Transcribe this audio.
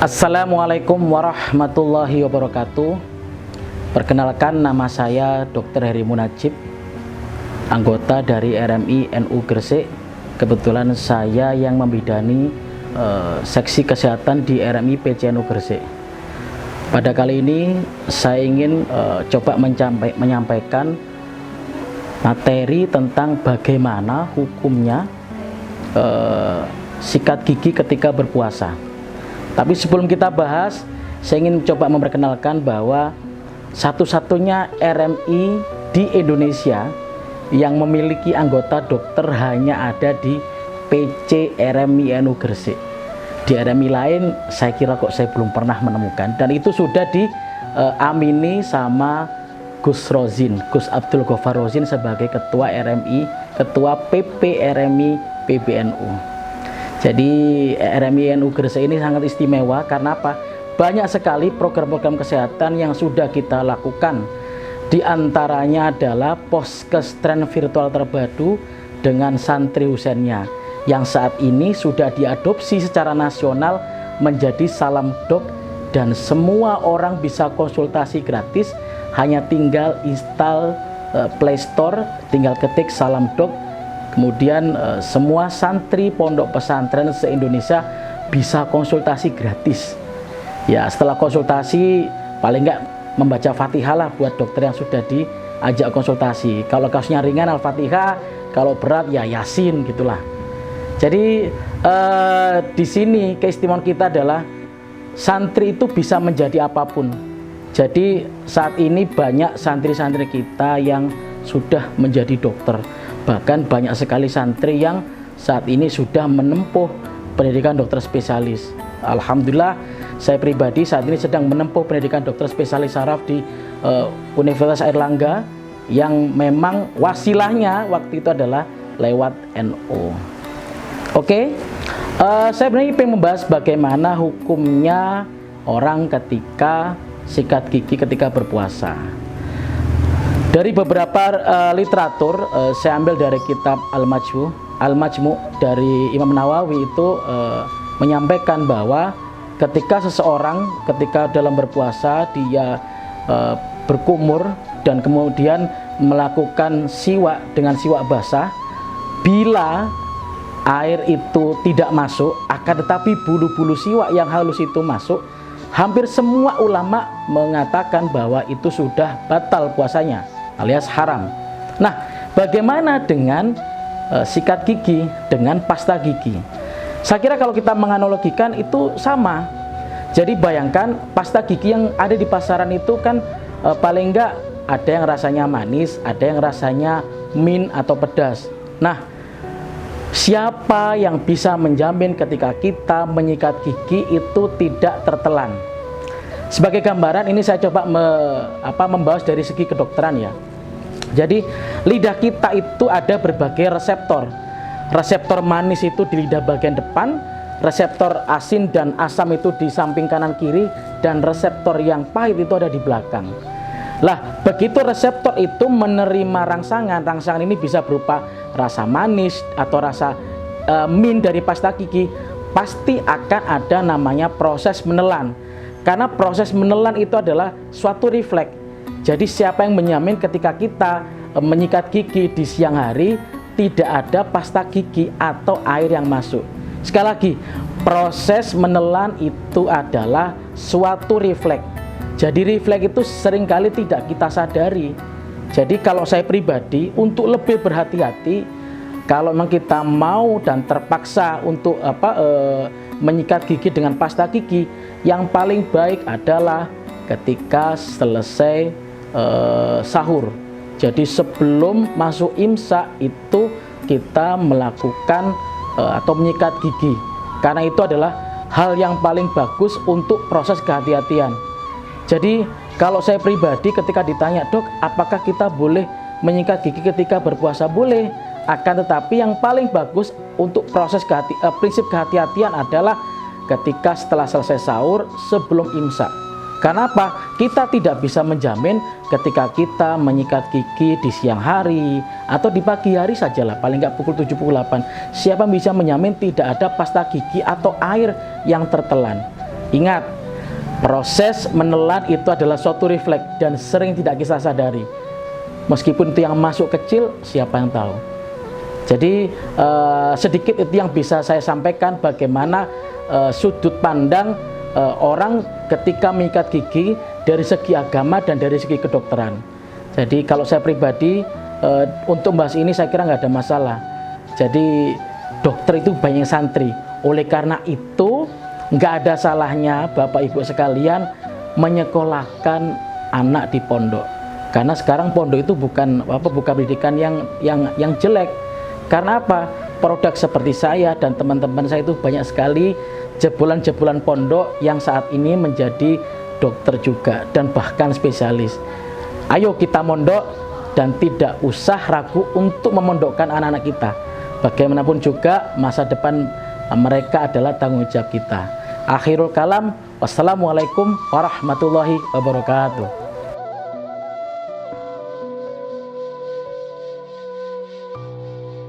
Assalamualaikum warahmatullahi wabarakatuh. Perkenalkan, nama saya Dr. Heri Munajib, anggota dari RMI NU Gresik. Kebetulan saya yang membidani seksi kesehatan di RMI PCNU Gresik. Pada kali ini saya ingin coba menyampaikan materi tentang bagaimana hukumnya sikat gigi ketika berpuasa. Tapi sebelum kita bahas, saya ingin coba memperkenalkan bahwa satu-satunya RMI di Indonesia yang memiliki anggota dokter hanya ada di PC RMI NU Gresik. Di RMI lain saya kira kok saya belum pernah menemukan, dan itu sudah diamini sama Gus Rozin, Gus Abdul Ghaffar Rozin sebagai ketua RMI, ketua PP RMI PBNU. Jadi RMI NU Gresik ini sangat istimewa karena apa? Banyak sekali program-program kesehatan yang sudah kita lakukan. Di antaranya adalah Poskestren virtual terpadu dengan santri Husainnya, yang saat ini sudah diadopsi secara nasional menjadi Salam Dok, dan semua orang bisa konsultasi gratis. Hanya tinggal install Play Store, tinggal ketik Salam Dok. Kemudian semua santri pondok pesantren se-Indonesia bisa konsultasi gratis. Ya, setelah konsultasi paling enggak membaca Fatihah lah buat dokter yang sudah diajak konsultasi. Kalau kasusnya ringan Al-Fatihah, kalau berat ya Yasin gitulah. Jadi di sini keistimewaan kita adalah santri itu bisa menjadi apapun. Jadi saat ini banyak santri-santri kita yang sudah menjadi dokter. Bahkan banyak sekali santri yang saat ini sudah menempuh pendidikan dokter spesialis. Alhamdulillah, saya pribadi saat ini sedang menempuh pendidikan dokter spesialis saraf di Universitas Airlangga, yang memang wasilahnya waktu itu adalah lewat NU. Oke, saya sebenarnya ingin membahas bagaimana hukumnya orang ketika sikat gigi ketika berpuasa. Dari beberapa literatur, saya ambil dari kitab Al-Majmu' dari Imam Nawawi itu menyampaikan bahwa ketika seseorang ketika dalam berpuasa dia berkumur dan kemudian melakukan siwak dengan siwak basah, bila air itu tidak masuk, akan tetapi bulu-bulu siwak yang halus itu masuk, hampir semua ulama mengatakan bahwa itu sudah batal puasanya, alias haram. Nah, bagaimana dengan sikat gigi, dengan pasta gigi? Saya kira kalau kita menganalogikan itu sama. Jadi bayangkan pasta gigi yang ada di pasaran itu kan paling enggak ada yang rasanya manis, ada yang rasanya mint atau pedas. Nah, siapa yang bisa menjamin ketika kita menyikat gigi itu tidak tertelan? Sebagai gambaran ini saya coba membahas dari segi kedokteran ya. Jadi lidah kita itu ada berbagai reseptor. Reseptor manis itu di lidah bagian depan, reseptor asin dan asam itu di samping kanan kiri, dan reseptor yang pahit itu ada di belakang. Lah, begitu reseptor itu menerima rangsangan ini bisa berupa rasa manis atau rasa mint dari pasta gigi, pasti akan ada namanya proses menelan. Karena proses menelan itu adalah suatu refleks. Jadi siapa yang menjamin ketika kita menyikat gigi di siang hari tidak ada pasta gigi atau air yang masuk? Sekali lagi, proses menelan itu adalah suatu refleks. Jadi refleks itu seringkali tidak kita sadari. Jadi kalau saya pribadi untuk lebih berhati-hati, kalau memang kita mau dan terpaksa untuk menyikat gigi dengan pasta gigi, yang paling baik adalah ketika selesai sahur. Jadi sebelum masuk imsak itu kita melakukan atau menyikat gigi, karena itu adalah hal yang paling bagus untuk proses kehati-hatian. Jadi kalau saya pribadi ketika ditanya, dok, apakah kita boleh menyikat gigi ketika berpuasa? Boleh. Akan tetapi yang paling bagus untuk proses prinsip kehati-hatian adalah ketika setelah selesai sahur sebelum imsak. Karena apa? Kita tidak bisa menjamin ketika kita menyikat gigi di siang hari atau di pagi hari sajalah, paling nggak pukul 7, pukul 8. Siapa bisa menjamin tidak ada pasta gigi atau air yang tertelan? Ingat, proses menelan itu adalah suatu refleks dan sering tidak kita sadari. Meskipun itu yang masuk kecil, siapa yang tahu. Jadi sedikit itu yang bisa saya sampaikan bagaimana sudut pandang orang ketika mengikat gigi dari segi agama dan dari segi kedokteran. Jadi kalau saya pribadi untuk membahas ini saya kira nggak ada masalah. Jadi dokter itu banyak santri. Oleh karena itu nggak ada salahnya Bapak Ibu sekalian menyekolahkan anak di pondok. Karena sekarang pondok itu bukan pendidikan yang jelek. Karena apa? Produk seperti saya dan teman-teman saya itu banyak sekali jebolan-jebolan pondok yang saat ini menjadi dokter juga dan bahkan spesialis. Ayo kita mondok dan tidak usah ragu untuk memondokkan anak-anak kita. Bagaimanapun juga masa depan mereka adalah tanggung jawab kita. Akhirul kalam, wassalamualaikum warahmatullahi wabarakatuh.